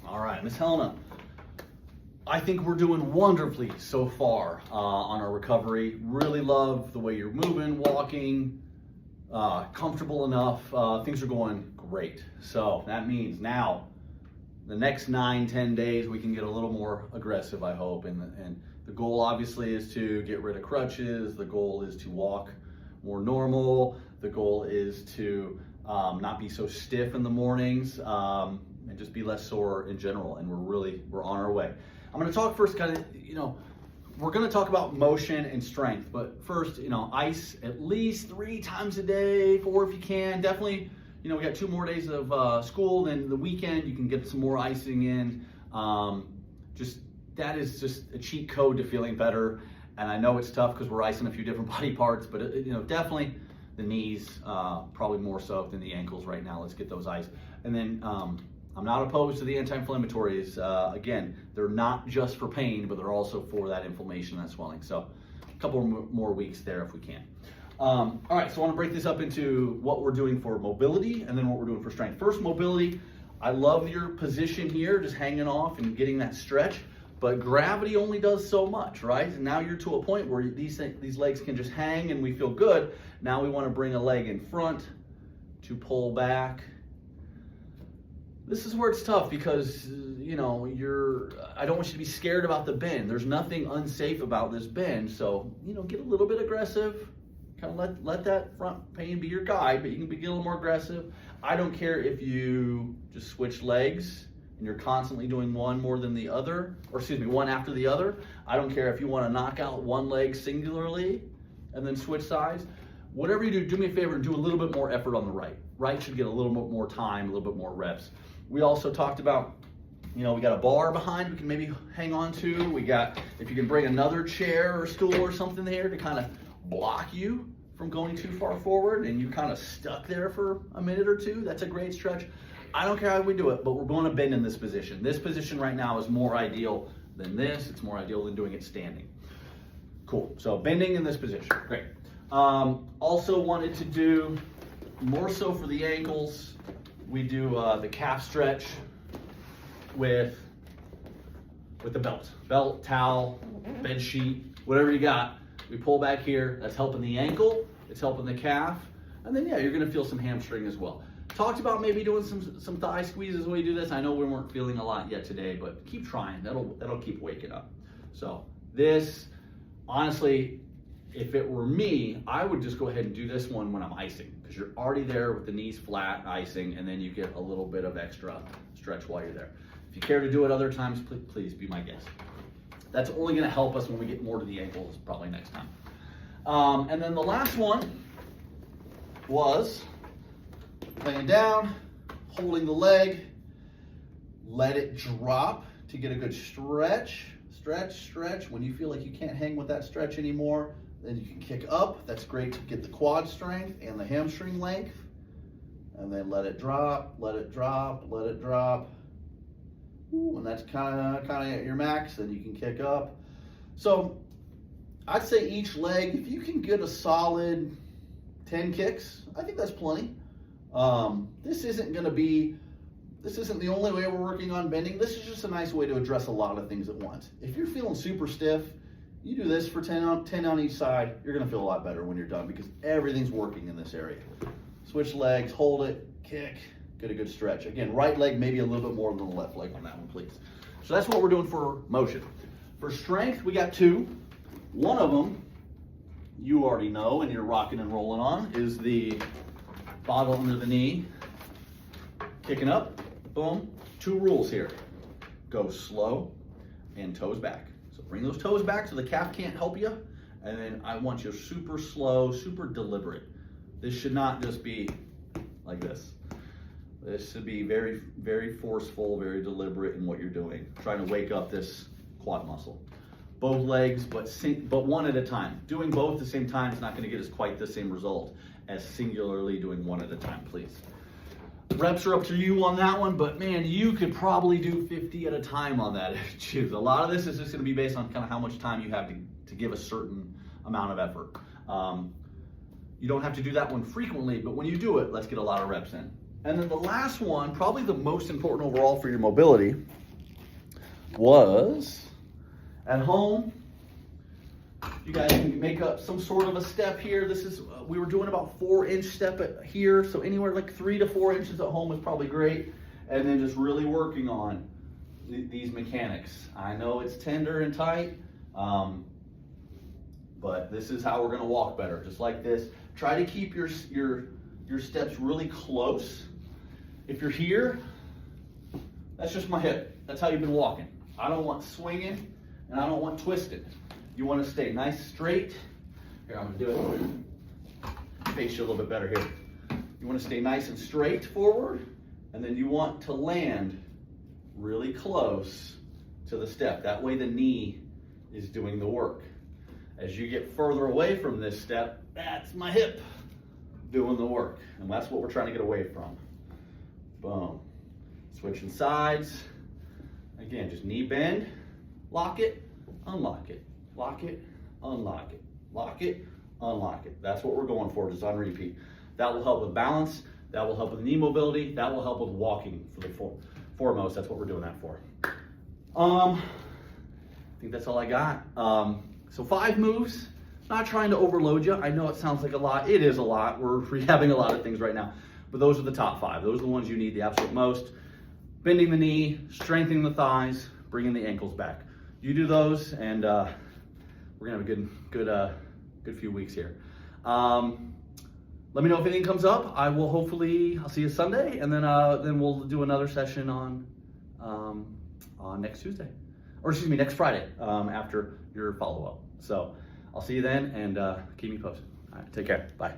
All right, Miss Helena, I think we're doing wonderfully so far on our recovery. Really love the way you're moving, walking, comfortable enough. Things are going great. So that means now the next 9-10 days we can get a little more aggressive, I hope. And the goal obviously is to get rid of crutches. The goal is to walk more normal. The goal is to not be so stiff in the mornings and just be less sore in general. And we're on our way. I'm going to talk first we're going to talk about motion and strength, but first, ice at least 3 times a day, 4 if you can. Definitely, we got 2 more days of school, then the weekend you can get some more icing in. That is just a cheat code to feeling better. And I know it's tough because we're icing a few different body parts, but definitely the knees, probably more so than the ankles right now. Let's get those iced. And then I'm not opposed to the anti-inflammatories. Again, they're not just for pain, but they're also for that inflammation, that swelling. So a couple more weeks there if we can. All right, so I want to break this up into what we're doing for mobility and then what we're doing for strength. First, mobility. I love your position here, just hanging off and getting that stretch, but gravity only does so much, right? And now you're to a point where these legs can just hang and we feel good. Now we want to bring a leg in front to pull back. This is where it's tough because, I don't want you to be scared about the bend. There's nothing unsafe about this bend. So, get a little bit aggressive. Kind of let that front pain be your guide, but you can get a little more aggressive. I don't care if you just switch legs and you're constantly doing one more than the other, one after the other. I don't care if you want to knock out one leg singularly and then switch sides. Whatever you do me a favor and do a little bit more effort on the right. Right should get a little bit more time, a little bit more reps. We also talked about, we got a bar behind we can maybe hang on to. We got, if you can bring another chair or stool or something there to kind of block you from going too far forward and you kind of stuck there for a minute or two, that's a great stretch. I don't care how we do it, but we're going to bend in this position. This position right now is more ideal than this. It's more ideal than doing it standing. Cool, so bending in this position, great. Also wanted to do, more so for the ankles, we do the calf stretch with the belt, towel, bed sheet, whatever you got. We pull back here. That's helping the ankle. It's helping the calf. And then, you're going to feel some hamstring as well. Talked about maybe doing some thigh squeezes when you do this. I know we weren't feeling a lot yet today, but keep trying. That'll keep waking up. So this, honestly, if it were me, I would just go ahead and do this one when I'm icing because you're already there with the knees flat icing and then you get a little bit of extra stretch while you're there. If you care to do it other times, please be my guest. That's only going to help us when we get more to the ankles probably next time. And then the last one was laying down, holding the leg, let it drop to get a good stretch. Stretch. When you feel like you can't hang with that stretch anymore, then you can kick up. That's great to get the quad strength and the hamstring length. And then let it drop. Ooh, and that's kind of at your max, then you can kick up. So I'd say each leg, if you can get a solid 10 kicks, I think that's plenty. This isn't the only way we're working on bending. This is just a nice way to address a lot of things at once. If you're feeling super stiff, you do this for 10 on each side, you're gonna feel a lot better when you're done because everything's working in this area. Switch legs, hold it, kick, get a good stretch. Again, right leg maybe a little bit more than the left leg on that one, please. So that's what we're doing for motion. For strength, we got 2. One of them, you already know and you're rocking and rolling on, is the bottle under the knee, kicking up, boom. 2 rules here. Go slow and toes back. So bring those toes back so the calf can't help you. And then I want you super slow, super deliberate. This should not just be like this. This should be very, very forceful, very deliberate in what you're doing. Trying to wake up this quad muscle. Both legs, but one at a time. Doing both at the same time is not going to get us quite the same result as singularly doing one at a time, please. Reps are up to you on that one, but man, you could probably do 50 at a time on that if you choose. A lot of this is just going to be based on kind of how much time you have to give a certain amount of effort. You don't have to do that one frequently, but when you do it, let's get a lot of reps in. And then the last one, probably the most important overall for your mobility, was at home. You guys can make up some sort of a step here. This is, we were doing about 4-inch step here. So anywhere like 3 to 4 inches at home is probably great. And then just really working on these mechanics. I know it's tender and tight, but this is how we're gonna walk better, just like this. Try to keep your steps really close. If you're here, that's just my hip. That's how you've been walking. I don't want swinging and I don't want twisting. You want to stay nice straight. Here, I'm gonna do it. Face you a little bit better here. You want to stay nice and straight forward, and then you want to land really close to the step. That way the knee is doing the work. As you get further away from this step, that's my hip doing the work. And that's what we're trying to get away from. Boom. Switching sides. Again, just knee bend, lock it, unlock it, lock it, unlock it, lock it, unlock it. That's what we're going for, just on repeat. That will help with balance. That will help with knee mobility. That will help with walking for the foremost. That's what we're doing that for. I think that's all I got. So 5 moves. Not trying to overload you. I know it sounds like a lot. It is a lot. We're rehabbing a lot of things right now. But those are the top 5. Those are the ones you need the absolute most. Bending the knee, strengthening the thighs, bringing the ankles back. You do those, and we're gonna have a good few weeks here. Let me know if anything comes up. I'll see you Sunday, and then we'll do another session on next Tuesday, or excuse me, next Friday after your follow-up. So I'll see you then, and keep me posted. All right, take care. Bye.